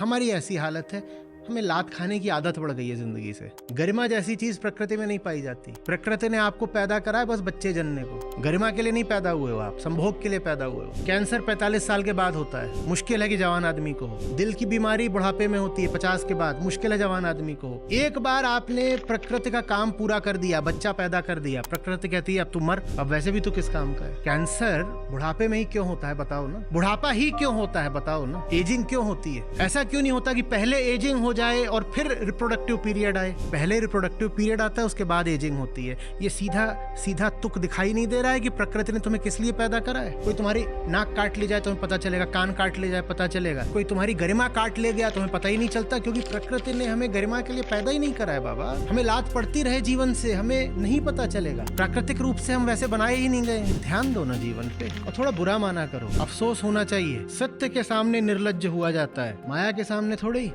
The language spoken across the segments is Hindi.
हमारी ऐसी हालत है, हमें लात खाने की आदत पड़ गई है जिंदगी से। गरिमा जैसी चीज प्रकृति में नहीं पाई जाती। प्रकृति ने आपको पैदा करा है बस बच्चे जनने को। गरिमा के लिए नहीं पैदा हुए हो आप, संभोग के लिए पैदा हुए हो। कैंसर 45 साल के बाद होता है, मुश्किल है कि जवान आदमी को हो। दिल की बीमारी बुढ़ापे में होती है 50 के बाद, मुश्किल है जवान आदमी को हो। एक बार आपने प्रकृति का काम पूरा कर दिया, बच्चा पैदा कर दिया, प्रकृति कहती है अब तू मर। अब वैसे भी तू किस काम का है। कैंसर बुढ़ापे में ही क्यों होता है बताओ ना। बुढ़ापा ही क्यों होता है बताओ ना। एजिंग क्यों होती है। ऐसा क्यों नहीं होता कि पहले एजिंग हो जाए और फिर रिप्रोडक्टिव पीरियड आए। पहले रिप्रोडक्टिव पीरियड आता है, उसके बाद एजिंग होती है। ये सीधा सीधा तुक दिखाई नहीं दे रहा है कि प्रकृति ने तुम्हें किस लिए पैदा करा है। कोई तुम्हारी नाक काट ले जाए तुम्हें पता चलेगा, कान काट ले जाए पता चलेगा, कोई तुम्हारी गरिमा काट ले गया तुम्हें पता ही नहीं चलता, क्योंकि प्रकृति ने हमें गरिमा के लिए पैदा ही नहीं करा है बाबा। हमें लात पड़ती रहे जीवन से, हमें नहीं पता चलेगा। प्राकृतिक रूप से हम वैसे बनाए ही नहीं गए। ध्यान दो ना जीवन पे और थोड़ा बुरा माना करो। अफसोस होना चाहिए। सत्य के सामने निर्लज्ज हुआ जाता है, माया के सामने थोड़ी।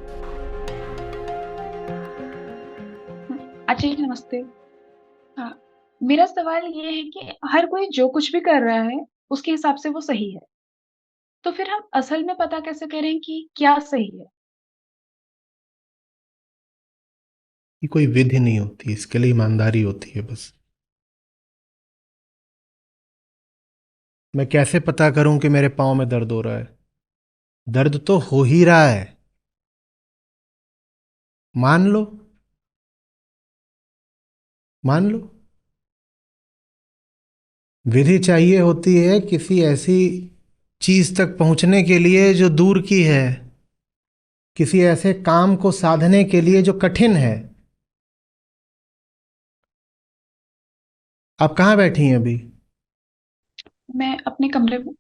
अच्छा जी, नमस्ते। हाँ, मेरा सवाल ये है कि हर कोई जो कुछ भी कर रहा है, उसके हिसाब से वो सही है। तो फिर हम असल में पता कैसे करें कि क्या सही है? ये कोई विधि नहीं होती, इसके लिए ईमानदारी होती है बस। मैं कैसे पता करूं कि मेरे पाँव में दर्द हो रहा है। दर्द तो हो ही रहा है, मान लो, मान लो। विधि चाहिए होती है किसी ऐसी चीज तक पहुंचने के लिए जो दूर की है, किसी ऐसे काम को साधने के लिए जो कठिन है। आप कहाँ बैठी हैं अभी। मैं अपने कमरे में।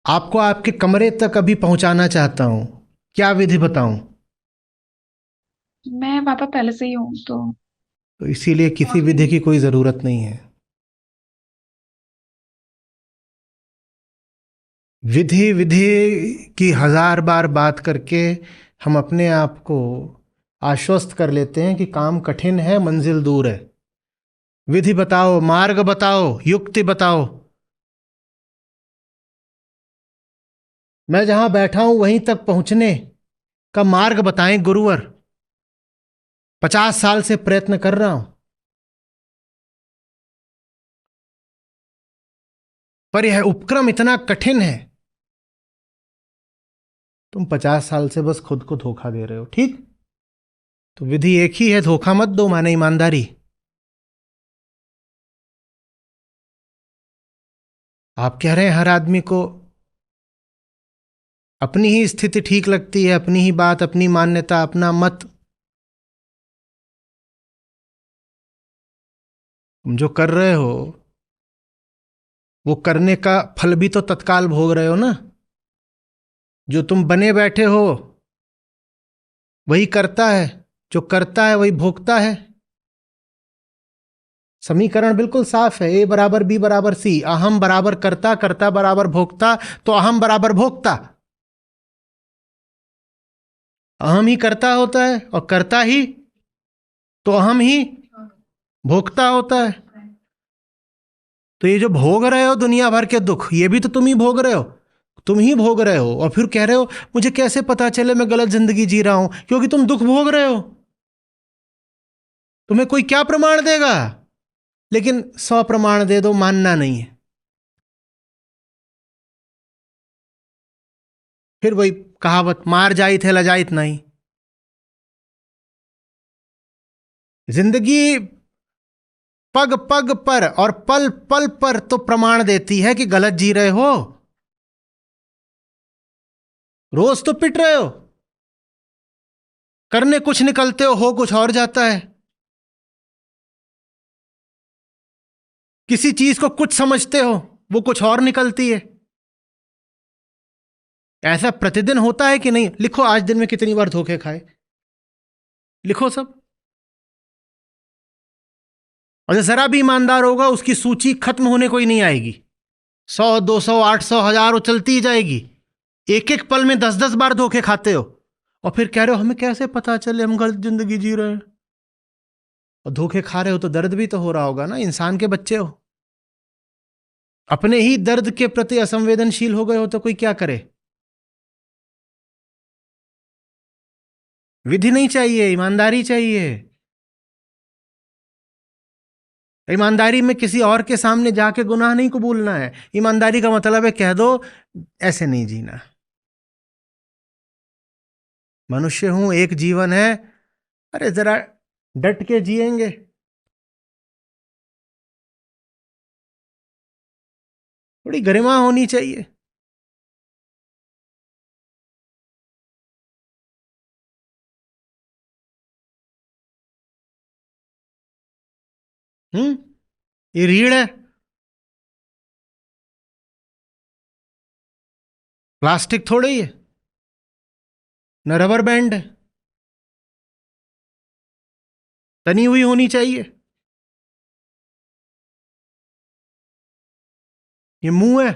आपको आपके कमरे तक अभी पहुंचाना चाहता हूं, क्या विधि बताऊं। मैं वहाँ पर पहले से ही हूँ, तो तो इसीलिए किसी विधि की कोई जरूरत नहीं है। विधि विधि की हजार बार बात करके हम अपने आप को आश्वस्त कर लेते हैं कि काम कठिन है, मंजिल दूर है। विधि बताओ, मार्ग बताओ, युक्ति बताओ। मैं जहां बैठा हूं वहीं तक पहुंचने का मार्ग बताएं गुरुवर। 50 साल से प्रयत्न कर रहा हूं, पर यह उपक्रम इतना कठिन है। तुम 50 साल से बस खुद को धोखा दे रहे हो, ठीक। तो विधि एक ही है, धोखा मत दो, माने ईमानदारी। आप कह रहे हैं हर आदमी को अपनी ही स्थिति ठीक लगती है, अपनी ही बात, अपनी मान्यता, अपना मत। तुम जो कर रहे हो वो करने का फल भी तो तत्काल भोग रहे हो ना। जो तुम बने बैठे हो वही करता है, जो करता है वही भोगता है। समीकरण बिल्कुल साफ है, ए बराबर बी बराबर सी। अहम बराबर करता, करता बराबर भोक्ता, तो अहम बराबर भोक्ता। अहम ही करता होता है और करता ही तो अहम ही भोक्ता होता है। तो ये जो भोग रहे हो दुनिया भर के दुख, ये भी तो तुम ही भोग रहे हो। तुम ही भोग रहे हो और फिर कह रहे हो मुझे कैसे पता चले मैं गलत जिंदगी जी रहा हूं, क्योंकि तुम दुख भोग रहे हो। तुम्हें कोई क्या प्रमाण देगा। लेकिन 100 प्रमाण दे दो, मानना नहीं है। फिर वही कहावत, मार जाइत है लजाइत नहीं। जिंदगी पग पग पर और पल पल पर तो प्रमाण देती है कि गलत जी रहे हो। रोज तो पिट रहे हो, करने कुछ निकलते हो कुछ और जाता है। किसी चीज को कुछ समझते हो, वो कुछ और निकलती है। ऐसा प्रतिदिन होता है कि नहीं। लिखो आज दिन में कितनी बार धोखे खाए, लिखो सब। और जो जरा भी ईमानदार होगा उसकी सूची खत्म होने को ही नहीं आएगी। 100, 200, 800, 1000 चलती ही जाएगी। एक एक पल में 10-10 बार धोखे खाते हो और फिर कह रहे हो हमें कैसे पता चले हम गलत जिंदगी जी रहे हैं। और धोखे खा रहे हो तो दर्द भी तो हो रहा होगा ना, इंसान के बच्चे हो। अपने ही दर्द के प्रति असंवेदनशील हो गए हो तो कोई क्या करे। विधि नहीं चाहिए, ईमानदारी चाहिए। ईमानदारी में किसी और के सामने जाके गुनाह नहीं कबूलना है। ईमानदारी का मतलब है कह दो ऐसे नहीं जीना। मनुष्य हूं, एक जीवन है, अरे जरा डट के जिएंगे। थोड़ी गरिमा होनी चाहिए। ये रीढ़ है, प्लास्टिक थोड़ी ही है, न रबर बैंड है, तनी हुई होनी चाहिए। ये मुंह है,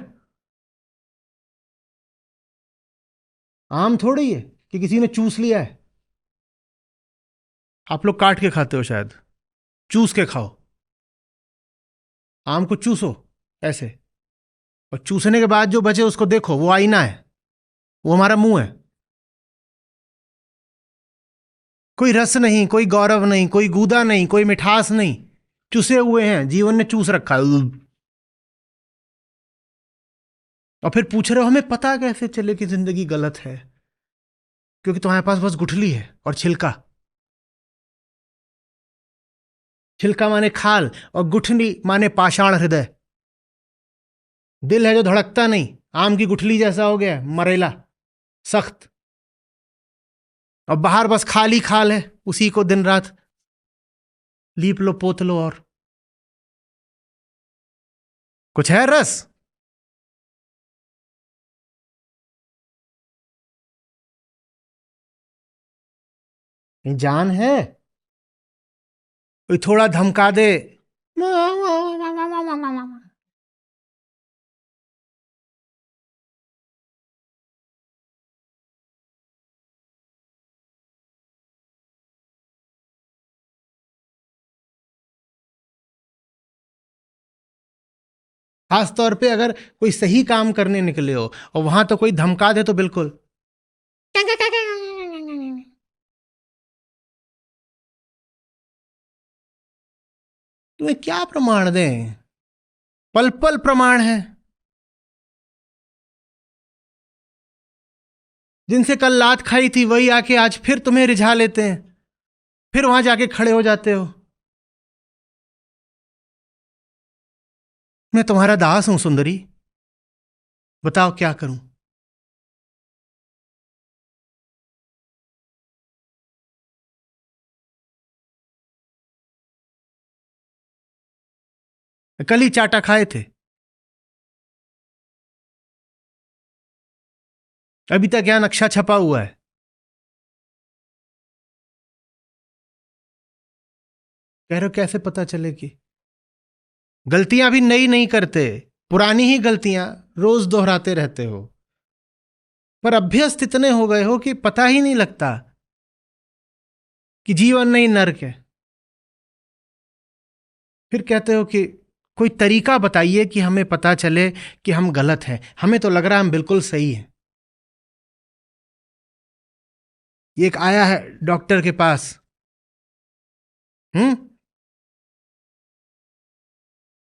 आम थोड़ी ही है कि किसी ने चूस लिया है। आप लोग काट के खाते हो शायद, चूस के खाओ। आम को चूसो ऐसे, और चूसने के बाद जो बचे उसको देखो, वो आईना है, वो हमारा मुंह है। कोई रस नहीं, कोई गौरव नहीं, कोई गूदा नहीं, कोई मिठास नहीं, चूसे हुए हैं, जीवन ने चूस रखा है। और फिर पूछ रहे हो हमें पता कैसे चले कि जिंदगी गलत है? क्योंकि तुम्हारे पास बस गुठली है और छिलका। छिलका माने खाल और गुठली माने पाषाण हृदय। दिल है जो धड़कता नहीं, आम की गुठली जैसा हो गया, मरेला, सख्त। और बाहर बस खाल ही खाल है, उसी को दिन रात लीप लो पोत लो। और कुछ है रस? जान है? कोई थोड़ा धमका दे, खास तौर पे अगर कोई सही काम करने निकले हो और वहां तो कोई धमका दे तो बिल्कुल। तुम्हें क्या प्रमाण दें? पल पल प्रमाण है। जिनसे कल लात खाई थी वही आके आज फिर तुम्हें रिझा लेते हैं, फिर वहां जाके खड़े हो जाते हो। मैं तुम्हारा दास हूं सुंदरी, बताओ क्या करूं? कल ही चाटा खाए थे, अभी तक क्या नक्शा छपा हुआ है? कह रहे हो कैसे पता चले कि गलतियां भी नई नहीं करते, पुरानी ही गलतियां रोज दोहराते रहते हो। पर अभ्यस्त इतने हो गए हो कि पता ही नहीं लगता कि जीवन नहीं नर्क है। फिर कहते हो कि कोई तरीका बताइए कि हमें पता चले कि हम गलत हैं। हमें तो लग रहा है हम बिल्कुल सही हैं। ये एक आया है डॉक्टर के पास,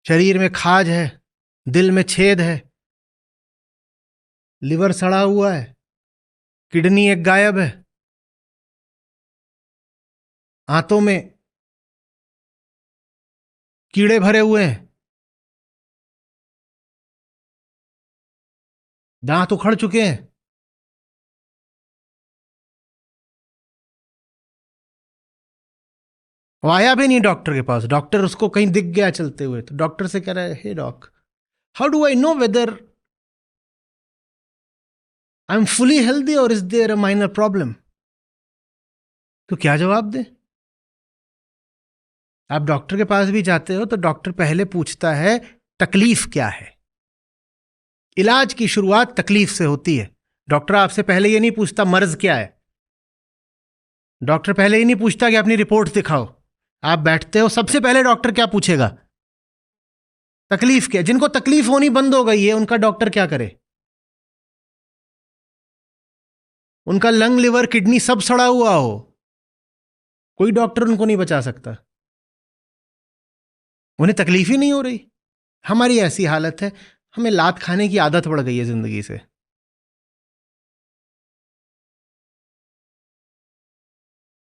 शरीर में खाज है, दिल में छेद है, लिवर सड़ा हुआ है, किडनी एक गायब है, आंतों में कीड़े भरे हुए हैं, दांत उखड़ चुके हैं। वो आया भी नहीं डॉक्टर के पास, डॉक्टर उसको कहीं दिख गया चलते हुए, तो डॉक्टर से कह रहा है, hey doc, how do I know whether I am fully healthy और is there a minor problem? तो क्या जवाब दे? आप डॉक्टर के पास भी जाते हो तो डॉक्टर पहले पूछता है तकलीफ क्या है। इलाज की शुरुआत तकलीफ से होती है। डॉक्टर आपसे पहले ये नहीं पूछता मर्ज क्या है। डॉक्टर पहले ही नहीं पूछता कि अपनी रिपोर्ट दिखाओ। आप बैठते हो, सबसे पहले डॉक्टर क्या पूछेगा? तकलीफ क्या? जिनको तकलीफ होनी बंद हो गई है उनका डॉक्टर क्या करे? उनका लंग, लिवर, किडनी सब सड़ा हुआ हो, कोई डॉक्टर उनको नहीं बचा सकता, उन्हें तकलीफ ही नहीं हो रही। हमारी ऐसी हालत है, हमें लात खाने की आदत पड़ गई है जिंदगी से।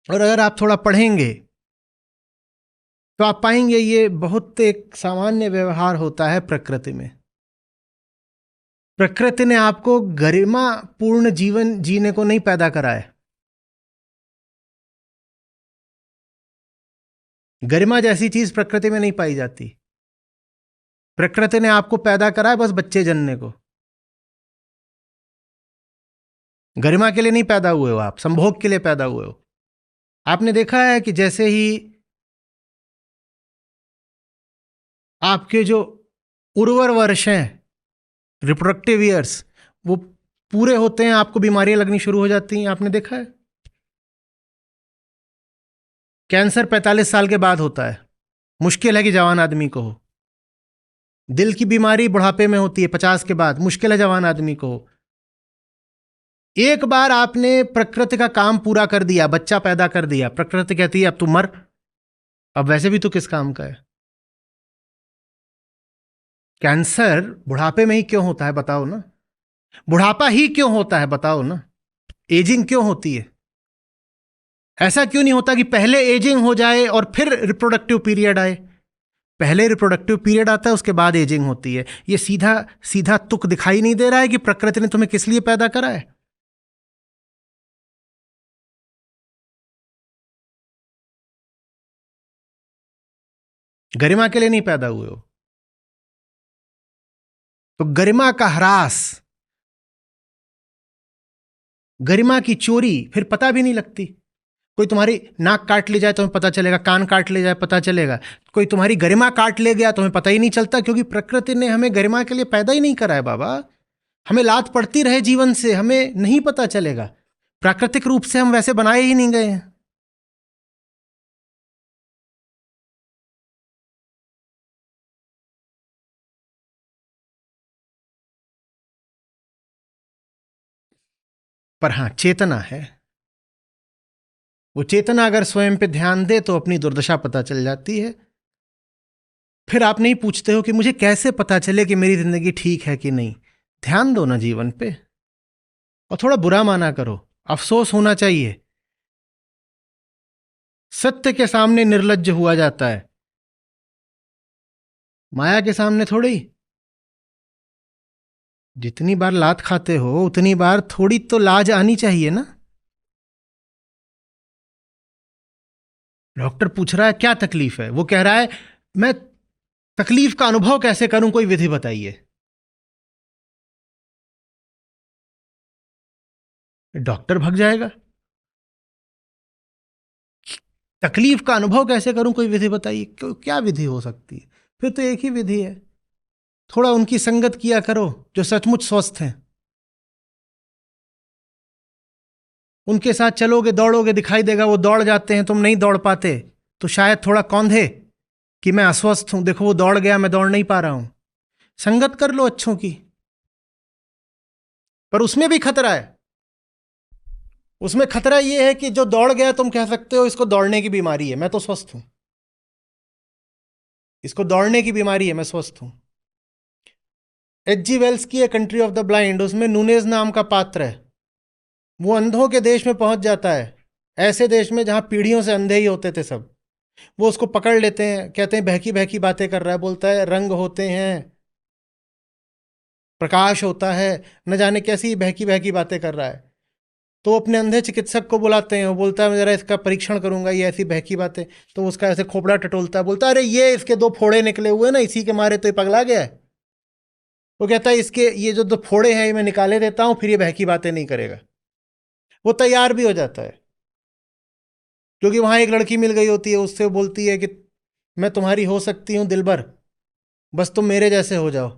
और अगर आप थोड़ा पढ़ेंगे तो आप पाएंगे ये बहुत एक सामान्य व्यवहार होता है प्रकृति में। प्रकृति ने आपको गरिमा पूर्ण जीवन जीने को नहीं पैदा करा है। गरिमा जैसी चीज प्रकृति में नहीं पाई जाती। प्रकृति ने आपको पैदा करा है बस बच्चे जनने को। गरिमा के लिए नहीं पैदा हुए हो आप, संभोग के लिए पैदा हुए हो। आपने देखा है कि जैसे ही आपके जो उर्वर वर्ष हैं, रिप्रोडक्टिव ईयर्स, वो पूरे होते हैं, आपको बीमारियां लगनी शुरू हो जाती हैं। आपने देखा है कैंसर 45 साल के बाद होता है, मुश्किल है कि जवान आदमी को हो। दिल की बीमारी बुढ़ापे में होती है 50 के बाद, मुश्किल है जवान आदमी को हो। एक बार आपने प्रकृति का काम पूरा कर दिया, बच्चा पैदा कर दिया, प्रकृति कहती है अब तू मर, अब वैसे भी तू किस काम का है। कैंसर बुढ़ापे में ही क्यों होता है बताओ ना? बुढ़ापा ही क्यों होता है बताओ ना? एजिंग क्यों होती है? ऐसा क्यों नहीं होता कि पहले एजिंग हो जाए और फिर रिप्रोडक्टिव पीरियड आए? पहले रिप्रोडक्टिव पीरियड आता है, उसके बाद एजिंग होती है। ये सीधा सीधा तुक दिखाई नहीं दे रहा है कि प्रकृति ने तुम्हें किस लिए पैदा करा है? गरिमा के लिए नहीं पैदा हुए हो। तो गरिमा का ह्रास, गरिमा की चोरी फिर पता भी नहीं लगती। कोई तुम्हारी नाक काट ले जाए तुम्हें पता चलेगा, कान काट ले जाए पता चलेगा, कोई तुम्हारी गरिमा काट ले गया तुम्हें पता ही नहीं चलता, क्योंकि प्रकृति ने हमें गरिमा के लिए पैदा ही नहीं करा है बाबा। हमें लात पड़ती रहे जीवन से, हमें नहीं पता चलेगा। प्राकृतिक रूप से हम वैसे बनाए ही नहीं गए हैं। पर हां, चेतना है। वो चेतना अगर स्वयं पे ध्यान दे तो अपनी दुर्दशा पता चल जाती है। फिर आप नहीं पूछते हो कि मुझे कैसे पता चले कि मेरी जिंदगी ठीक है कि नहीं। ध्यान दो ना जीवन पे, और थोड़ा बुरा माना करो, अफसोस होना चाहिए। सत्य के सामने निर्लज्ज हुआ जाता है, माया के सामने थोड़ी। जितनी बार लात खाते हो उतनी बार थोड़ी तो लाज आनी चाहिए ना। डॉक्टर पूछ रहा है क्या तकलीफ है, वो कह रहा है मैं तकलीफ का अनुभव कैसे करूं, कोई विधि बताइए। डॉक्टर भग जाएगा। तकलीफ का अनुभव कैसे करूं, कोई विधि बताइए। क्या विधि हो सकती है? फिर तो एक ही विधि है, थोड़ा उनकी संगत किया करो जो सचमुच स्वस्थ हैं। उनके साथ चलोगे, दौड़ोगे, दिखाई देगा वो दौड़ जाते हैं, तुम नहीं दौड़ पाते, तो शायद थोड़ा कौंधे कि मैं अस्वस्थ हूं, देखो वो दौड़ गया, मैं दौड़ नहीं पा रहा हूं। संगत कर लो अच्छों की। पर उसमें भी खतरा है। उसमें खतरा यह है कि जो दौड़ गया तुम कह सकते हो इसको दौड़ने की बीमारी है, मैं तो स्वस्थ हूं। इसको दौड़ने की बीमारी है, मैं स्वस्थ हूं। H.G. वेल्स की a country of the blind, उसमें नूनेज नाम का पात्र है। वो अंधों के देश में पहुंच जाता है, ऐसे देश में जहां पीढ़ियों से अंधे ही होते थे सब। वो उसको पकड़ लेते हैं, कहते हैं बहकी बहकी बातें कर रहा है। बोलता है रंग होते हैं, प्रकाश होता है, न जाने कैसी बहकी बहकी बातें कर रहा है। तो अपने अंधे चिकित्सक को बुलाते हैं, वो बोलता है मैं जरा इसका परीक्षण करूंगा, ये ऐसी बहकी बातें। तो उसका ऐसे खोपड़ा टटोलता है, बोलता है अरे ये इसके 2 फोड़े निकले हुए ना, इसी के मारे तो ये पगला गया है। वो कहता है इसके ये जो 2 फोड़े हैं ये मैं निकाले देता हूं, फिर ये बहकी बातें नहीं करेगा। वो तैयार भी हो जाता है, क्योंकि वहां एक लड़की मिल गई होती है, उससे बोलती है कि मैं तुम्हारी हो सकती हूं दिलबर, बस तुम मेरे जैसे हो जाओ।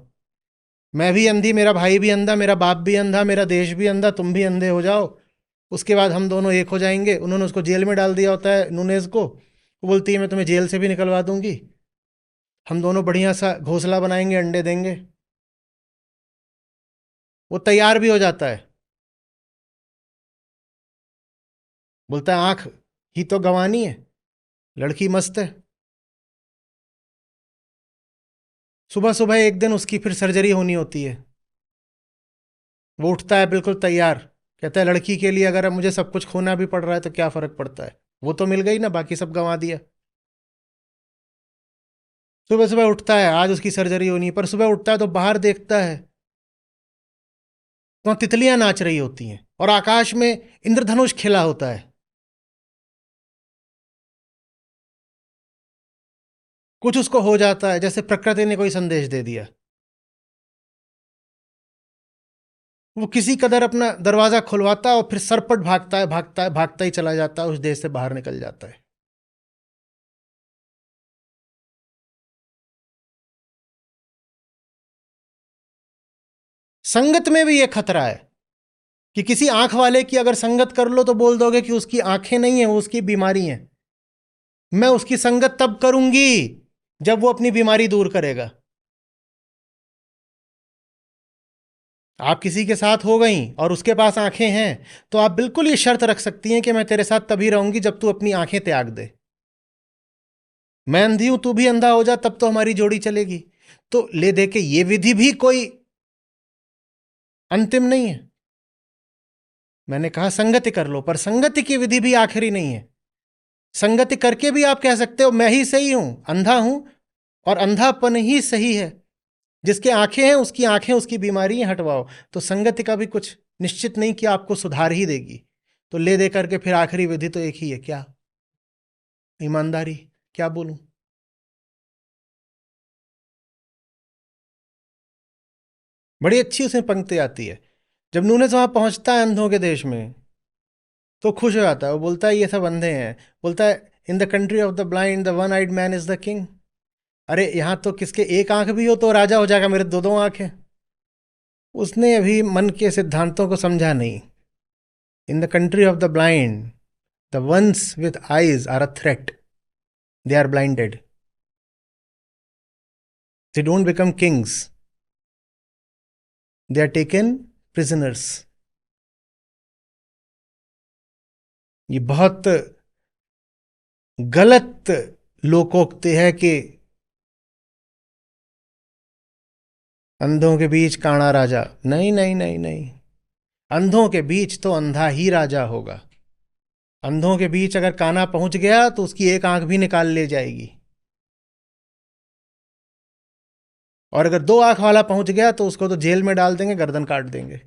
मैं भी अंधी, मेरा भाई भी अंधा, मेरा बाप भी अंधा, मेरा देश भी अंधा, तुम भी अंधे हो जाओ, उसके बाद हम दोनों एक हो जाएंगे। उन्होंने उसको जेल में डाल दिया होता है नूनेज को। वो बोलती है मैं तुम्हें जेल से भी निकलवा दूंगी, हम दोनों बढ़िया सा घोंसला बनाएंगे, अंडे देंगे। वो तैयार भी हो जाता है। बोलता है आंख ही तो गंवानी है, लड़की मस्त है। सुबह सुबह एक दिन उसकी फिर सर्जरी होनी होती है। वो उठता है बिल्कुल तैयार, कहता है लड़की के लिए अगर अब मुझे सब कुछ खोना भी पड़ रहा है तो क्या फर्क पड़ता है, वो तो मिल गई ना, बाकी सब गंवा दिया। सुबह सुबह उठता है, आज उसकी सर्जरी होनी है, पर सुबह उठता है तो बाहर देखता है तो तितलियां नाच रही होती हैं और आकाश में इंद्रधनुष खिला होता है। कुछ उसको हो जाता है, जैसे प्रकृति ने कोई संदेश दे दिया। वो किसी कदर अपना दरवाजा खुलवाता है और फिर सरपट भागता है, भागता है, भागता ही चला जाता है, उस देश से बाहर निकल जाता है। संगत में भी यह खतरा है कि किसी आंख वाले की अगर संगत कर लो तो बोल दोगे कि उसकी आंखें नहीं है, वो उसकी बीमारी है। मैं उसकी संगत तब करूंगी जब वो अपनी बीमारी दूर करेगा। आप किसी के साथ हो गई और उसके पास आंखें हैं तो आप बिल्कुल ये शर्त रख सकती हैं कि मैं तेरे साथ तभी रहूंगी जब तू अपनी आंखें त्याग दे। मैं अंधी हूं, तू भी अंधा हो जा, तब तो हमारी जोड़ी चलेगी। तो ले दे के ये विधि भी कोई अंतिम नहीं है। मैंने कहा संगति कर लो, पर संगति की विधि भी आखिरी नहीं है। संगति करके भी आप कह सकते हो मैं ही सही हूं, अंधा हूं और अंधापन ही सही है। जिसके आंखें हैं उसकी आंखें उसकी बीमारी हटवाओ। तो संगति का भी कुछ निश्चित नहीं कि आपको सुधार ही देगी। तो ले दे करके फिर आखिरी विधि तो एक ही है, क्या? ईमानदारी। क्या बोलूं? बड़ी अच्छी उसमें पंक्ति आती है। जब नूने वहां पहुंचता है अंधों के देश में तो खुश हो जाता है। वो बोलता है ये सब अंधे हैं। बोलता है in the country of the blind the one eyed man is the king. अरे यहां तो किसके एक आंख भी हो तो राजा हो जाएगा, मेरे दो दो आंखें। उसने अभी मन के सिद्धांतों को समझा नहीं। In the country of the blind the ones with eyes are a threat, they are blinded, they don't become kings, they are taken prisoners. ये बहुत गलत लोकोक्ति है कि अंधों के बीच काणा राजा। नहीं नहीं नहीं नहीं, अंधों के बीच तो अंधा ही राजा होगा। अंधों के बीच अगर काना पहुंच गया तो उसकी एक आंख भी निकाल ले जाएगी, और अगर दो आंख वाला पहुंच गया तो उसको तो जेल में डाल देंगे, गर्दन काट देंगे।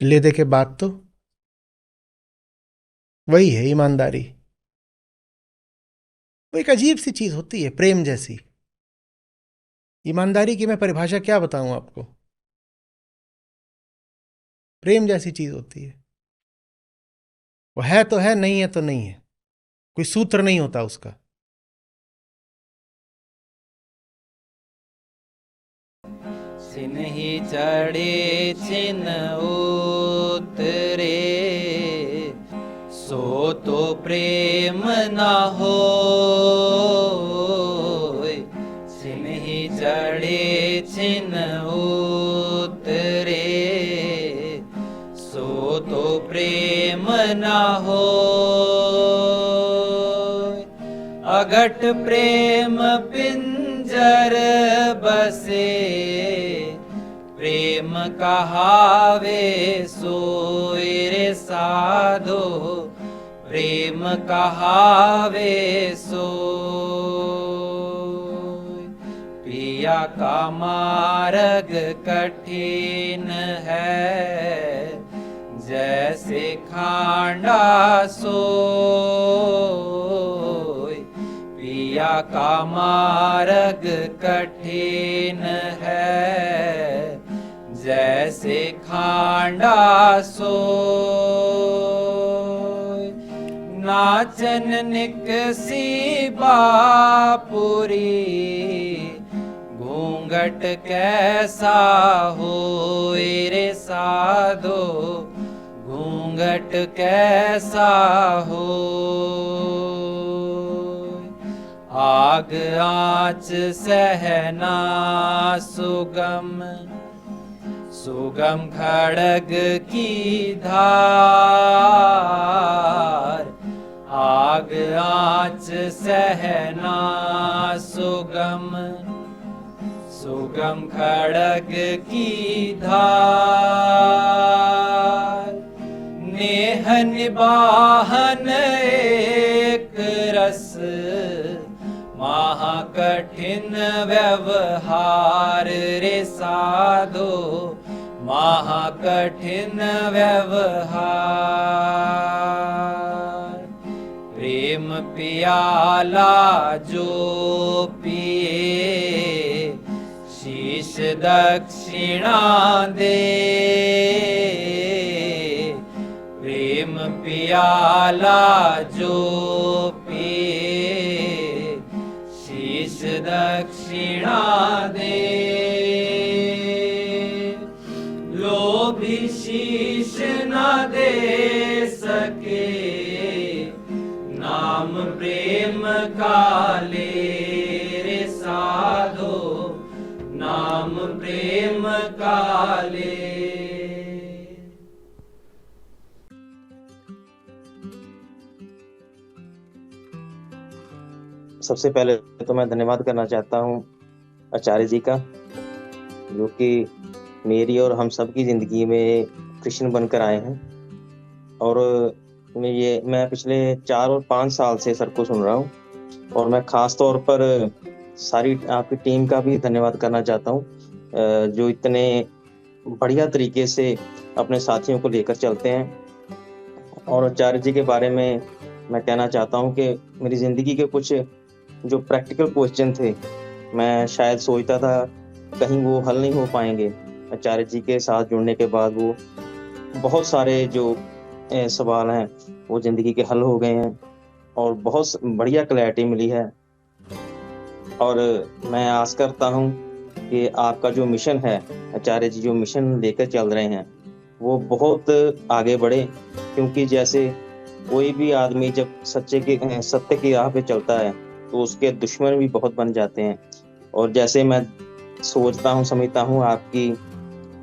ले दे के बात तो वही है, ईमानदारी। वो एक अजीब सी चीज होती है, प्रेम जैसी। ईमानदारी की मैं परिभाषा क्या बताऊं आपको? प्रेम जैसी चीज होती है। वो है तो है, नहीं है तो नहीं है, कोई सूत्र नहीं होता उसका। छिनहि चढ़े छिन उतरे, सो तो प्रेम न होय। छिनहि चढ़े छिन उतरे, सो तो प्रेम न होय। अघट प्रेम पिंजर बसे, प्रेम कहावे सोय रे साधो, प्रेम कहावे सोय। पिया का मार्ग कठिन है, जैसे खांडा सोय। पिया का मार्ग कठिन है, जैसे खांडा सोय। नाचन निकसी बापुरी, घूंघट कैसा होय रे साधो, घूंघट कैसा होय। आग आँच सहना सुगम, सुगम खड़ग की धार। आग आँच सहना सुगम, सुगम खड़ग की धार। नेह निबाहन एक रस, महाकठिन व्यवहार रे साधो, महाकठिन व्यवहार। प्रेम पियाला जो पिए, शीश दक्षिणा दे। प्रेम पियाला जो पिए, शीश दक्षिणा दे। लोभी शीश न दे सके, नाम प्रेम का ले रे साधो, नाम प्रेम का ले। सबसे पहले तो मैं धन्यवाद करना चाहता हूँ आचार्य जी का, जो कि मेरी और हम सब की ज़िंदगी में कृष्ण बनकर आए हैं। और मैं पिछले 4 और 5 साल से सर को सुन रहा हूँ, और मैं ख़ास तौर पर सारी आपकी टीम का भी धन्यवाद करना चाहता हूँ, जो इतने बढ़िया तरीके से अपने साथियों को लेकर चलते हैं। और आचार्य जी के बारे में मैं कहना चाहता हूँ कि मेरी ज़िंदगी के कुछ जो प्रैक्टिकल क्वेश्चन थे, मैं शायद सोचता था कहीं वो हल नहीं हो पाएंगे। आचार्य जी के साथ जुड़ने के बाद वो बहुत सारे जो सवाल हैं वो ज़िंदगी के हल हो गए हैं, और बहुत बढ़िया क्लैरिटी मिली है। और मैं आस करता हूँ कि आपका जो मिशन है, आचार्य जी जो मिशन लेकर चल रहे हैं, वो बहुत आगे बढ़े। क्योंकि जैसे कोई भी आदमी जब सत्य की राह पे चलता है तो उसके दुश्मन भी बहुत बन जाते हैं। और जैसे मैं सोचता हूँ, समझता हूँ, आपकी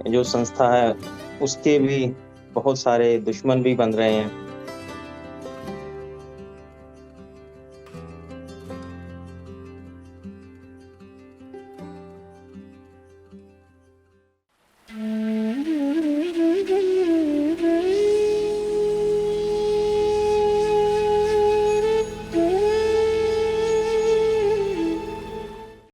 जो संस्था है उसके भी बहुत सारे दुश्मन भी बन रहे हैं।